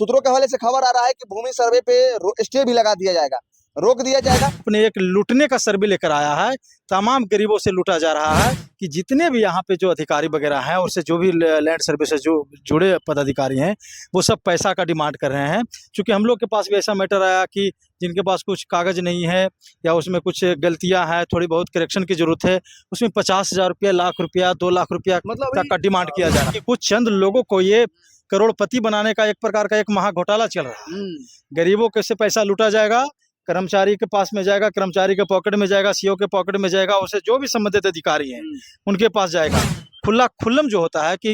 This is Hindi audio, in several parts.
सूत्रों के हवाले से खबर आ रहा है कि भूमि सर्वे पे स्टे भी लगा दिया जाएगा, रोक दिया जाएगा। अपने एक लूटने का सर्वे लेकर आया है, तमाम गरीबों से लूटा जा रहा है कि जितने भी यहाँ पे जो अधिकारी वगैरह हैं और से जो भी लैंड सर्वे से जो जुड़े पदाधिकारी हैं वो सब पैसा का डिमांड कर रहे हैं। क्योंकि हम लोग के पास भी ऐसा मैटर आया कि जिनके पास कुछ कागज़ नहीं है या उसमें कुछ गलतियां हैं, थोड़ी बहुत करेक्शन की जरूरत है, उसमें 50,000 रुपया, लाख रुपया, 2 लाख रुपया मतलब तक का डिमांड किया जा रहा है। कुछ चंद लोगों को ये करोड़पति बनाने का एक प्रकार का एक महा घोटाला चल रहा है। गरीबों के से पैसा लूटा जाएगा, कर्मचारी के पास में जाएगा, कर्मचारी के पॉकेट में जाएगा, सीओ के पॉकेट में जाएगा, उसे जो भी संबंधित अधिकारी हैं उनके पास जाएगा। खुला खुल्लम जो होता है कि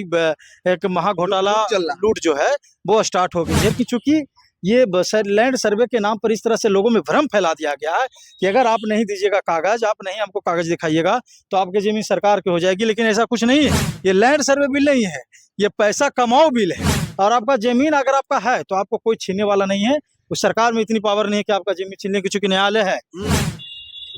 एक महा घोटाला लूट जो है वो स्टार्ट हो गई है कि चूंकि ये लैंड सर्वे के नाम पर इस तरह से लोगों में भ्रम फैला दिया गया है कि अगर आप नहीं दीजिएगा कागज, आप नहीं हमको कागज दिखाइएगा तो आपकी जमीन सरकार की हो जाएगी। लेकिन ऐसा कुछ नहीं है, ये लैंड सर्वे बिल नहीं है, ये पैसा कमाओ बिल है। और आपका जमीन अगर आपका है तो आपको कोई छीनने वाला नहीं है। उस सरकार में इतनी पावर नहीं है कि आपका जमीन छीनने की, चूंकि न्यायालय है।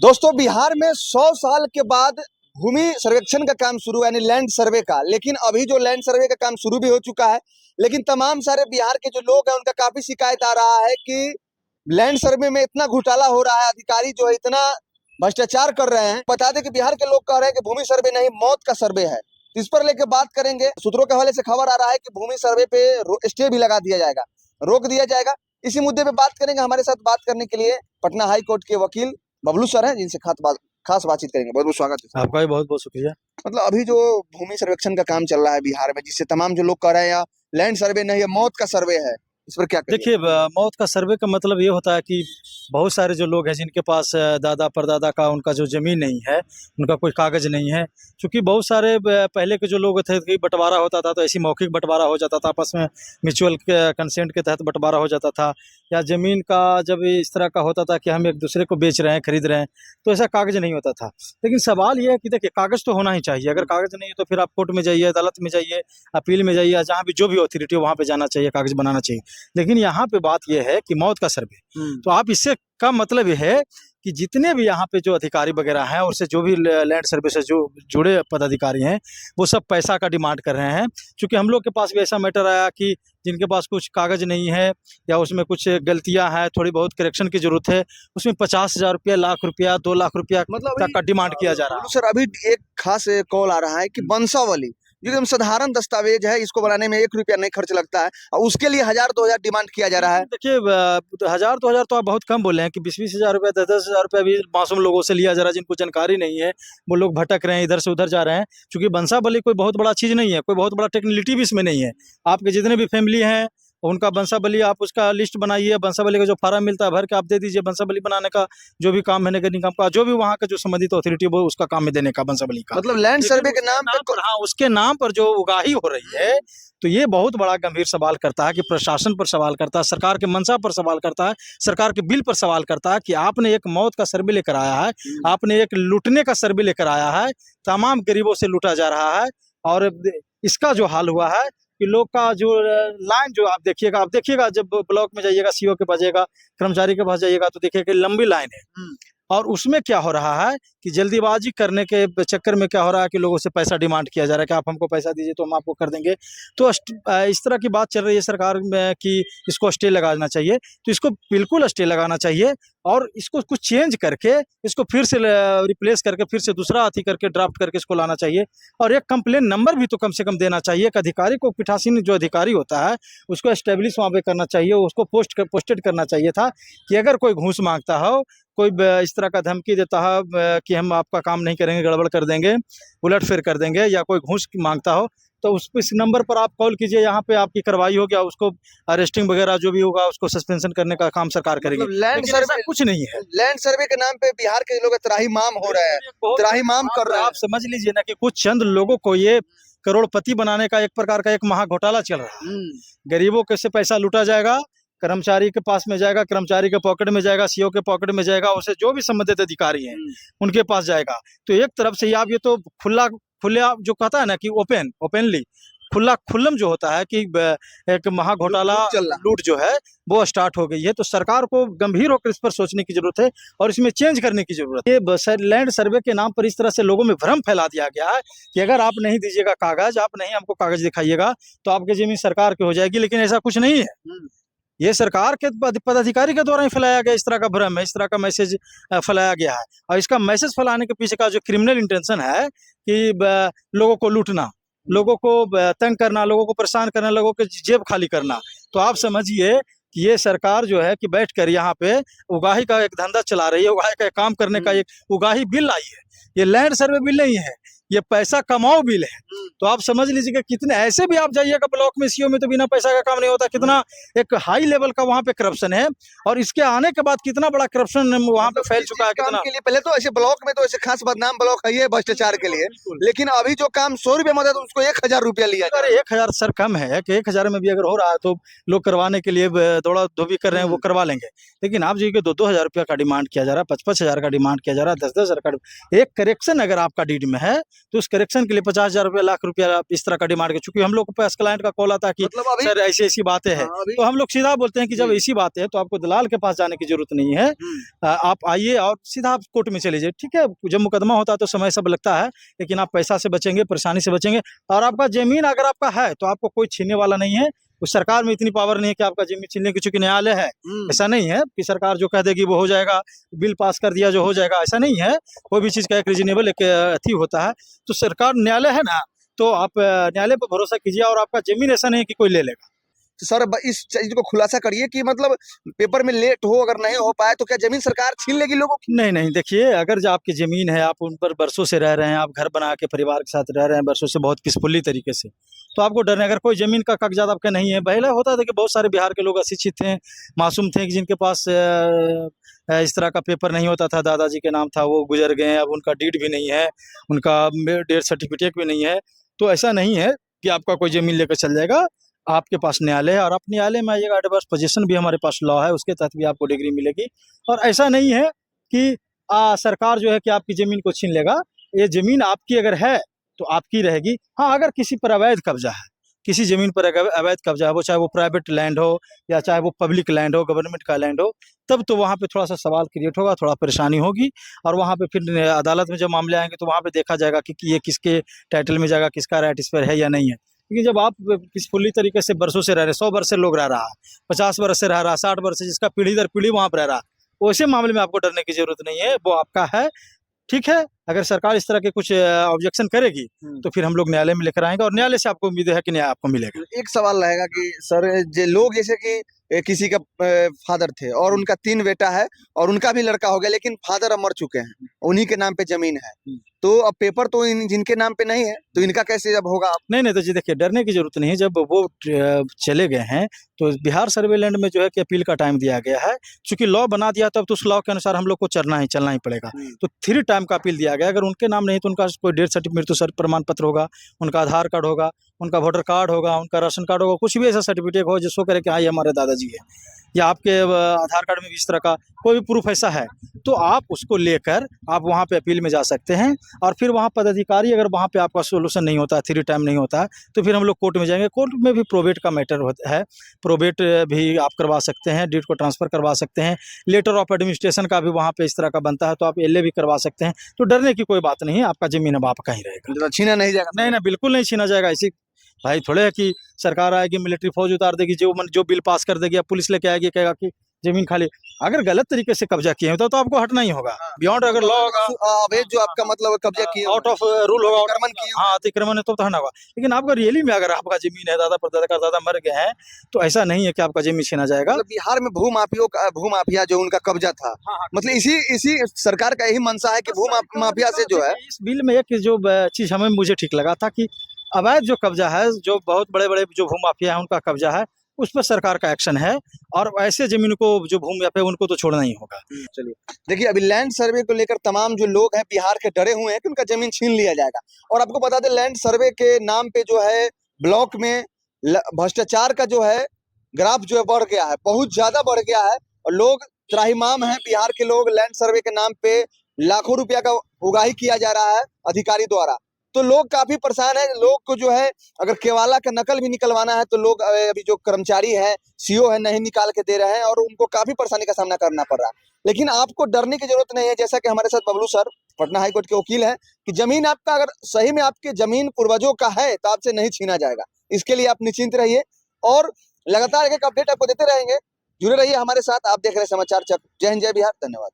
दोस्तों, बिहार में 100 साल के बाद भूमि सर्वेक्षण का काम शुरू, यानी लैंड सर्वे का। लेकिन अभी जो लैंड सर्वे का काम शुरू भी हो चुका है, लेकिन तमाम सारे बिहार के जो लोग हैं उनका काफी शिकायत आ रहा है कि लैंड सर्वे में इतना घोटाला हो रहा है, अधिकारी जो है इतना भ्रष्टाचार कर रहे हैं। बता दें कि बिहार के लोग कह रहे हैं कि भूमि सर्वे नहीं, मौत का सर्वे है। इस पर लेकर बात करेंगे। सूत्रों के हवाले से खबर आ रहा है कि भूमि सर्वे पे स्टे भी लगा दिया जाएगा, रोक दिया जाएगा। इसी मुद्दे पे बात करेंगे। हमारे साथ बात करने के लिए पटना हाई कोर्ट के वकील बबलू सर हैं, जिनसे खास बातचीत करेंगे। बहुत बहुत स्वागत है आपका भी बहुत बहुत शुक्रिया। मतलब अभी जो भूमि सर्वेक्षण का काम चल रहा है बिहार में, जिससे तमाम जो लोग कह रहे हैं या लैंड सर्वे नहीं है, मौत का सर्वे है, इस पर क्या कहेंगे? देखिए, मौत का सर्वे का मतलब ये होता है कि बहुत सारे जो लोग हैं जिनके पास दादा परदादा का उनका जो ज़मीन नहीं है, उनका कोई कागज़ नहीं है। क्योंकि बहुत सारे पहले के जो लोग थे कि बंटवारा होता था तो ऐसी मौखिक बंटवारा हो जाता था, आपस में म्यूचुअल कंसेंट के तहत बंटवारा हो जाता था। या ज़मीन का जब इस तरह का होता था कि हम एक दूसरे को बेच रहे हैं, खरीद रहे हैं, तो ऐसा कागज़ नहीं होता था। लेकिन सवाल ये है कि देखिए, कागज़ तो होना ही चाहिए। अगर कागज़ नहीं है तो फिर आप कोर्ट में जाइए, अदालत में जाइए, अपील में जाइए, जहाँ भी जो भी अथॉरिटी हो वहाँ पे जाना चाहिए, कागज़ बनाना चाहिए। लेकिन यहाँ पे बात यह है कि मौत का सर्वे, तो आप इससे का मतलब यह है कि जितने भी यहाँ पे जो अधिकारी वगैरह हैं और से जो भी लैंड सर्वे से जो जुड़े पदाधिकारी हैं वो सब पैसा का डिमांड कर रहे हैं। क्योंकि हम लोग के पास भी ऐसा मैटर आया कि जिनके पास कुछ कागज़ नहीं है या उसमें कुछ गलतियां हैं, थोड़ी बहुत करेक्शन की जरूरत है, उसमें 50,000 रुपया, लाख रुपया, 2 लाख रुपया मतलब तक का डिमांड किया जा रहा है। सर, अभी एक खास कॉल आ रहा है कि वंशावली जो एकदम साधारण दस्तावेज है, इसको बनाने में 1 रुपया नहीं खर्च लगता है और उसके लिए 1000-2000 डिमांड किया जा रहा है। देखिए, 1000-2000 तो आप बहुत कम बोले हैं कि 20-20 हजार रुपया, 10-10 हजार रुपया भी मासूम लोगों से लिया जा रहा है जिनको जानकारी नहीं है। वो लोग भटक रहे हैं, इधर से उधर जा रहे हैं। क्योंकि वंशावली कोई बहुत बड़ा चीज़ नहीं है, कोई बहुत बड़ा टेक्निकलिटी भी इसमें नहीं है। आपके जितने भी फैमिली हैं उनका वंशावली, आप उसका लिस्ट बनाइए, वंशावली का जो फार्म मिलता है भर के आप दे दीजिए। वंशावली बनाने का जो भी काम है, नगर निगम का जो भी वहाँ का जो संबंधित अथॉरिटी वो उसका काम है देने का वंशावली का। मतलब लैंड सर्वे के नाम पर, हाँ, उसके नाम पर जो उगाही हो रही है, तो ये बहुत बड़ा गंभीर सवाल करता है कि प्रशासन पर सवाल करता है, सरकार के मंशा पर सवाल करता है, सरकार के बिल पर सवाल करता है कि आपने एक मौत का सर्वे लेकर आया है, आपने एक लूटने का सर्वे लेकर आया है, तमाम गरीबों से लूटा जा रहा है। और इसका जो हाल हुआ है कि लोग का जो लाइन जो आप देखिएगा जब ब्लॉक में जाइएगा, सीओ के पास जाइएगा, कर्मचारी के पास जाइएगा तो देखिएगा लंबी लाइन है। और उसमें क्या हो रहा है कि जल्दीबाजी करने के चक्कर में क्या हो रहा है कि लोगों से पैसा डिमांड किया जा रहा है कि आप हमको पैसा दीजिए तो हम आपको कर देंगे। तो इस तरह की बात चल रही है सरकार में कि इसको स्टे लगाना चाहिए। तो इसको बिल्कुल स्टे लगाना चाहिए और इसको कुछ चेंज करके इसको फिर से रिप्लेस करके फिर से दूसरा अथी करके ड्राफ्ट करके इसको लाना चाहिए। और एक कंप्लेन नंबर भी तो कम से कम देना चाहिए। एक अधिकारी को, पीठासीन जो अधिकारी होता है उसको एस्टेब्लिश वहाँ पे करना चाहिए, उसको पोस्टेड करना चाहिए था कि अगर कोई घूस मांगता हो, कोई इस तरह का धमकी देता है कि हम आपका काम नहीं करेंगे, गड़बड़ कर देंगे, उलटफेर कर देंगे, या कोई घूस मांगता हो तो इस नंबर पर आप कॉल कीजिए, यहाँ पे आपकी कार्रवाई हो गया, उसको अरेस्टिंग वगैरह जो भी होगा उसको सस्पेंशन करने का काम सरकार करेगी। मतलब लैंड सर्वे कुछ नहीं है। लैंड सर्वे के नाम पे बिहार के लोग त्राहिमाम हो रहे हैं, त्राहिमाम कर रहे हैं। आप समझ लीजिए ना कि कुछ चंद लोगों को ये करोड़पति बनाने का एक प्रकार का एक महा घोटाला चल रहा है। गरीबों के से पैसा लूटा जाएगा, कर्मचारी के पास में जाएगा, कर्मचारी के पॉकेट में जाएगा, सीओ के पॉकेट में जाएगा, उसे जो भी संबंधित अधिकारी हैं उनके पास जाएगा। तो एक तरफ से आप ये तो खुले जो कहता है ना कि ओपनली खुला खुल्लम जो होता है कि एक महा घोटाला लूट जो है वो स्टार्ट हो गई है। तो सरकार को गंभीर होकर इस पर सोचने की जरूरत है और इसमें चेंज करने की जरूरत है। ये लैंड सर्वे के नाम पर इस तरह से लोगों में भ्रम फैला दिया गया है कि अगर आप नहीं दीजिएगा कागज, आप नहीं हमको कागज दिखाइएगा तो आपकी जमीन सरकार की हो जाएगी। लेकिन ऐसा कुछ नहीं है, ये सरकार के पदाधिकारी के द्वारा ही फैलाया गया, इस तरह का भ्रम है, इस तरह का मैसेज फैलाया गया है। और इसका मैसेज फैलाने के पीछे का जो क्रिमिनल इंटेंशन है कि लोगों को लूटना, लोगों को तंग करना, लोगों को परेशान करना, लोगों के जेब खाली करना। तो आप समझिए कि ये सरकार जो है कि बैठकर यहाँ पे उगाही का एक धंधा चला रही है, उगाही का एक काम करने का एक उगाही बिल आई है। ये लैंड सर्वे बिल नहीं है, ये पैसा कमाओ बिल है। तो आप समझ लीजिए कि कितने ऐसे भी आप जाइएगा ब्लॉक में, सीओ में, तो बिना पैसा का काम नहीं होता। कितना एक हाई लेवल का वहाँ पे करप्शन है, और इसके आने के बाद कितना बड़ा करप्शन वहाँ पे फैल चुका है। काम कितना के लिए पहले तो ऐसे ब्लॉक में तो ऐसे खास बदनाम ब्लॉक है ये भ्रष्टाचार के लिए, बिल्कुल। लेकिन अभी जो काम 100 रुपये में होता है तो उसको 1000 रुपया लिया जा अगर रहा है। 1000 सर कम है कि 1000 में भी अगर हो रहा है तो लोग करवाने के लिए दौड़ा धोबी कर रहे हैं, वो करवा लेंगे। लेकिन आप जी के 2-2 हजार रुपया का डिमांड किया जा रहा है, 5-5 हजार का डिमांड किया जा रहा है, 10-10 हजार का। एक करेक्शन अगर आपका डीड में है तो उस करेक्शन के लिए 50,000 रुपया, लाख रुपया इस तरह का डिमांड किया। चूंकि हम लोग के पास क्लाइंट का कॉल आता है कि मतलब अभी सर ऐसी ऐसी बातें हैं, हाँ, अभी तो हम लोग सीधा बोलते हैं कि जब ऐसी बात है तो आपको दलाल के पास जाने की जरूरत नहीं है। आप आइए और सीधा आप कोर्ट में चले जाइए। ठीक है, जब मुकदमा होता है तो समय सब लगता है, लेकिन आप पैसा से बचेंगे, परेशानी से बचेंगे। और आपका जमीन अगर आपका है तो आपको कोई छीनने वाला नहीं है। उस सरकार में इतनी पावर नहीं है कि आपका जमीन छीनने की, चूंकि न्यायालय है। ऐसा नहीं है कि सरकार जो कह देगी वो हो जाएगा, बिल पास कर दिया जो हो जाएगा, ऐसा नहीं है। कोई भी चीज़ का एक रीजनेबल एक अथी होता है। तो सरकार न्यायालय है ना, तो आप न्यायालय पर भरोसा कीजिए। और आपका जमीन ऐसा नहीं है कि कोई ले लेगा। तो सर इस चीज को खुलासा करिए कि मतलब पेपर में लेट हो, अगर नहीं हो पाए तो क्या जमीन सरकार छीन लेगी लोगों की? नहीं नहीं, देखिए, अगर जो आपकी ज़मीन है, आप उन पर बरसों से रह रहे हैं, आप घर बना के परिवार के साथ रह रहे हैं बरसों से बहुत पीसफुली तरीके से, तो आपको डर नहीं। अगर कोई ज़मीन का कागजात आपका नहीं है, पहले होता था कि बहुत सारे बिहार के लोग अशिक्षित थे, मासूम थे, कि जिनके पास इस तरह का पेपर नहीं होता था, दादाजी के नाम था, वो गुजर गए, अब उनका डीड भी नहीं है, उनका डेथ सर्टिफिकेट भी नहीं है। तो ऐसा नहीं है कि आपका कोई ज़मीन लेकर चल जाएगा। आपके पास न्यायालय है, और आप न्यायालय में आइएगा, एडवर्स पोजीशन भी हमारे पास लॉ है, उसके तहत भी आपको डिग्री मिलेगी। और ऐसा नहीं है कि सरकार जो है कि आपकी ज़मीन को छीन लेगा। ये ज़मीन आपकी अगर है तो आपकी रहेगी। हाँ, अगर किसी पर अवैध कब्जा है, किसी ज़मीन पर अगर अवैध कब्जा है, वो चाहे वो प्राइवेट लैंड हो या चाहे वो पब्लिक लैंड हो, गवर्नमेंट का लैंड हो, तब तो वहाँ पे थोड़ा-सा सवाल क्रिएट होगा, थोड़ा परेशानी होगी। और वहाँ पे फिर अदालत में जब मामले आएँगे तो वहाँ पे देखा जाएगा कि ये किसके टाइटल में जाएगा, किसका राइट इस पर है या नहीं है। क्योंकि जब आप पीसफुली तरीके से बरसों से रह रहे हैं, 100 वर्ष से लोग रह रहा है, 50 वर्ष से रह रहा है, 60 वर्ष से, जिसका पीढ़ी दर पीढ़ी वहाँ पर रह रहा है, वैसे मामले में आपको डरने की जरूरत नहीं है, वो आपका है। ठीक है, अगर सरकार इस तरह के कुछ ऑब्जेक्शन करेगी तो फिर हम लोग न्यायालय में लेकर आएंगे, और न्यायालय से आपको उम्मीद है कि न्याय आपको मिलेगा। एक सवाल रहेगा कि सर जे लोग जैसे कि किसी का फादर थे और उनका 3 बेटा है और उनका भी लड़का हो गया, लेकिन फादर अब मर चुके हैं, उन्हीं के नाम पे जमीन है, तो अब पेपर तो जिनके नाम पे नहीं है, तो इनका कैसे अब होगा? नहीं नहीं, तो जी देखिए, डरने की जरूरत नहीं है। जब वो चले गए हैं तो बिहार सर्वेलैंड में जो है कि अपील का टाइम दिया गया है। चूंकि लॉ बना दिया तब तो उस लॉ के अनुसार हम लोग को चलना ही पड़ेगा। तो 3 टाइम का अपील दिया गया। अगर उनके नाम नहीं तो उनका कोई डेथ सर्टिफिकेट, मृत्यु प्रमाण पत्र होगा, उनका आधार कार्ड होगा, उनका वोटर कार्ड होगा, उनका राशन कार्ड होगा, कुछ भी ऐसा सर्टिफिकेट हो जिसको करे कि हाँ ये हमारे दादाजी है, या आपके आधार कार्ड में भी इस तरह का कोई भी प्रूफ ऐसा है, तो आप उसको लेकर आप वहाँ पे अपील में जा सकते हैं। और फिर वहाँ पदाधिकारी, अगर वहाँ पे आपका सोल्यूशन नहीं होता है, 3 टाइम नहीं होता है, तो फिर हम लोग कोर्ट में जाएंगे। कोर्ट में भी प्रोबेट का मैटर है, प्रोबेट भी आप करवा सकते हैं, डीड को ट्रांसफ़र करवा सकते हैं, लेटर ऑफ एडमिनिस्ट्रेशन का भी वहाँ पे इस तरह का बनता है, तो आप एलए भी करवा सकते हैं। तो डरने की कोई बात नहीं है, आपका ज़मीन अब आपका ही रहेगा। तो छीना नहीं जाएगा? नहीं, नहीं, बिल्कुल नहीं छीना जाएगा। ऐसी भाई थोड़े है कि सरकार आएगी, मिलिट्री फौज उतार देगी, जो बिल पास कर देगी, या पुलिस लेके आएगी, कहेगा कि जमीन खाली। अगर गलत तरीके से कब्जा किए होता तो आपको हटना ही होगा। बियॉन्ड अगर लॉ होगा, अवैध जो आपका मतलब कब्जा किए आउट ऑफ रूल होगा, अतिक्रमण किए हाँ, अतिक्रमण है तो हटना होगा। लेकिन आपका रियली में अगर आपका जमीन है, दादा परदादा का दादा मर गए हैं, तो ऐसा नहीं है कि आपका जमीन छीना जाएगा। मतलब बिहार में भूमाफिया जो उनका कब्जा था, मतलब इसी सरकार का यही मंशा है कि भूमाफिया से जो है। इस बिल में एक जो चीज मुझे ठीक लगा था कि अवैध जो कब्जा है, जो बहुत बड़े बड़े जो भूमाफिया है उनका कब्जा है, उस पर सरकार का एक्शन है। और ऐसे जमीन को जो भूमाफिया उनको तो छोड़ना ही होगा। चलिए, देखिए, अभी लैंड सर्वे को लेकर तमाम जो लोग हैं बिहार के डरे हुए हैं कि उनका जमीन छीन लिया जाएगा। और आपको बता दें, लैंड सर्वे के नाम पे जो है ब्लॉक में भ्रष्टाचार का जो है ग्राफ जो है बढ़ गया है, बहुत ज्यादा बढ़ गया है। और लोग त्राहिमाम हैं, बिहार के लोग लैंड सर्वे के नाम पे लाखों रुपया का उगाही किया जा रहा है अधिकारी द्वारा। तो लोग काफी परेशान है। लोग को जो है अगर केवाला का नकल भी निकलवाना है तो लोग अभी जो कर्मचारी है, सीओ है, नहीं निकाल के दे रहे हैं, और उनको काफी परेशानी का सामना करना पड़ रहा है। लेकिन आपको डरने की जरूरत नहीं है, जैसा कि हमारे साथ बबलू सर पटना हाईकोर्ट के वकील हैं, कि जमीन आपका अगर सही में आपके जमीन पूर्वजों का है तो आपसे नहीं छीना जाएगा। इसके लिए आप निश्चिंत रहिए। और लगातार एक अपडेट आपको देते रहेंगे। जुड़े रहिए हमारे साथ। आप देख रहे हैं समाचार चक। जय हिंद, जय बिहार। धन्यवाद।